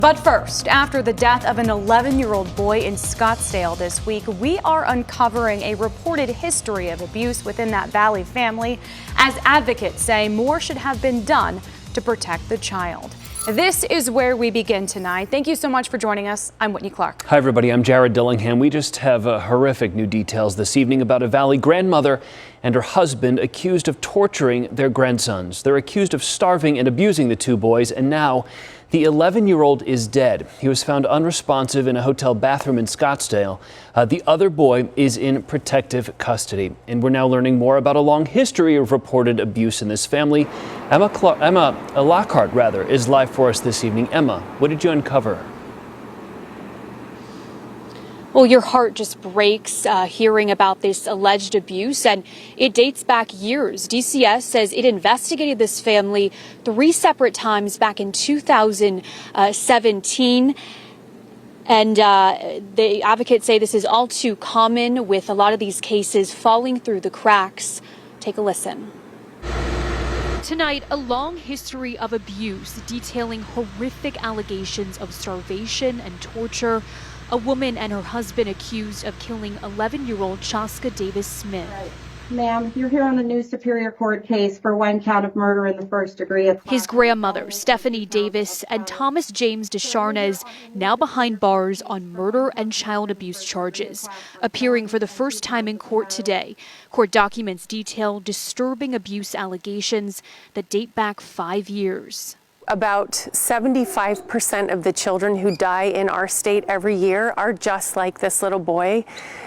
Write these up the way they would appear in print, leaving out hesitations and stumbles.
But first, after the death of an 11-year-old boy in Scottsdale this week, we are uncovering a reported history of abuse within that Valley family, as advocates say more should have been done to protect the child. This is where we begin tonight. Thank you so much for joining us. I'm Whitney Clark. Hi, everybody. I'm Jared Dillingham. We just have horrific new details this evening about a Valley grandmother and her husband accused of torturing their grandsons. They're accused of starving and abusing the two boys, and now the 11-year-old is dead. He was found unresponsive in a hotel bathroom in Scottsdale. The other boy is in protective custody. And we're now learning more about a long history of reported abuse in this family. Emma Lockhart, is live for us this evening. Emma, what did you uncover? Well, your heart just breaks hearing about this alleged abuse, and it dates back years. DCS says it investigated this family 3 separate times back in 2017. And the advocates say this is all too common, with a lot of these cases falling through the cracks. Take a listen. Tonight, a long history of abuse detailing horrific allegations of starvation and torture. A woman and her husband accused of killing 11-year-old Chaska Davis Smith. Right. Ma'am, you're here on a new Superior Court case for 1 count of murder in the first degree. His grandmother, Stephanie Davis, and Thomas James Descharnes now behind bars on murder and child abuse charges. Appearing for the first time in court today, court documents detail disturbing abuse allegations that date back 5 years. About 75% of the children who die in our state every year are just like this little boy.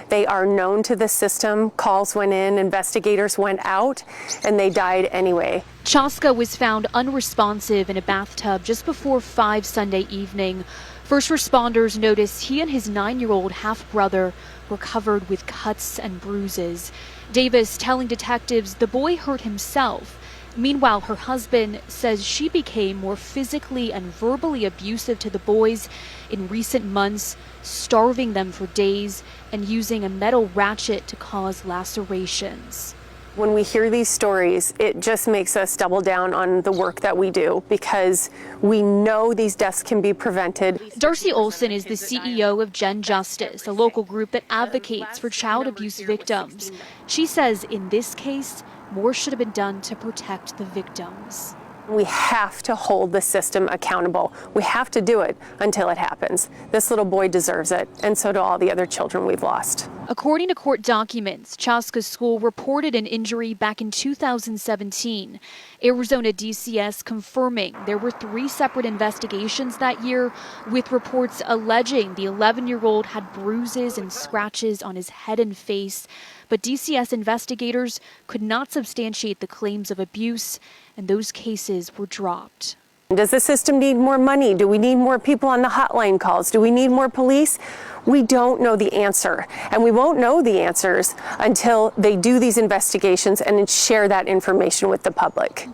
They are known to the system. Calls went in, investigators went out, and they died anyway. Chaska was found unresponsive in a bathtub just before 5 Sunday evening. First responders noticed he and his 9-year-old half-brother were covered with cuts and bruises. Davis telling detectives the boy hurt himself. Meanwhile, her husband says she became more physically and verbally abusive to the boys in recent months, starving them for days and using a metal ratchet to cause lacerations. When we hear these stories, it just makes us double down on the work that we do, because we know these deaths can be prevented. Darcy Olson is the CEO of Gen Justice, a local group that advocates for child abuse victims. She says in this case, more should have been done to protect the victims. We have to hold the system accountable. We have to do it until it happens. This little boy deserves it, and so do all the other children we've lost. According to court documents, Chaska's school reported an injury back in 2017. Arizona DCS confirming there were 3 separate investigations that year, with reports alleging the 11-year-old had bruises and scratches on his head and face. But DCS investigators could not substantiate the claims of abuse, and those cases were dropped. Does the system need more money? Do we need more people on the hotline calls? Do we need more police? We don't know the answer, and we won't know the answers until they do these investigations and share that information with the public.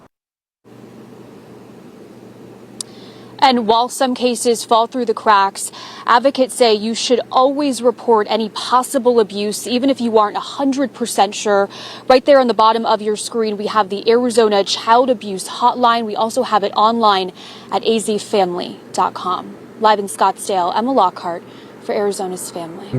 And while some cases fall through the cracks, advocates say you should always report any possible abuse, even if you aren't 100% sure. Right there on the bottom of your screen, we have the Arizona Child Abuse Hotline. We also have it online at azfamily.com. Live in Scottsdale, Emma Lockhart for Arizona's Family.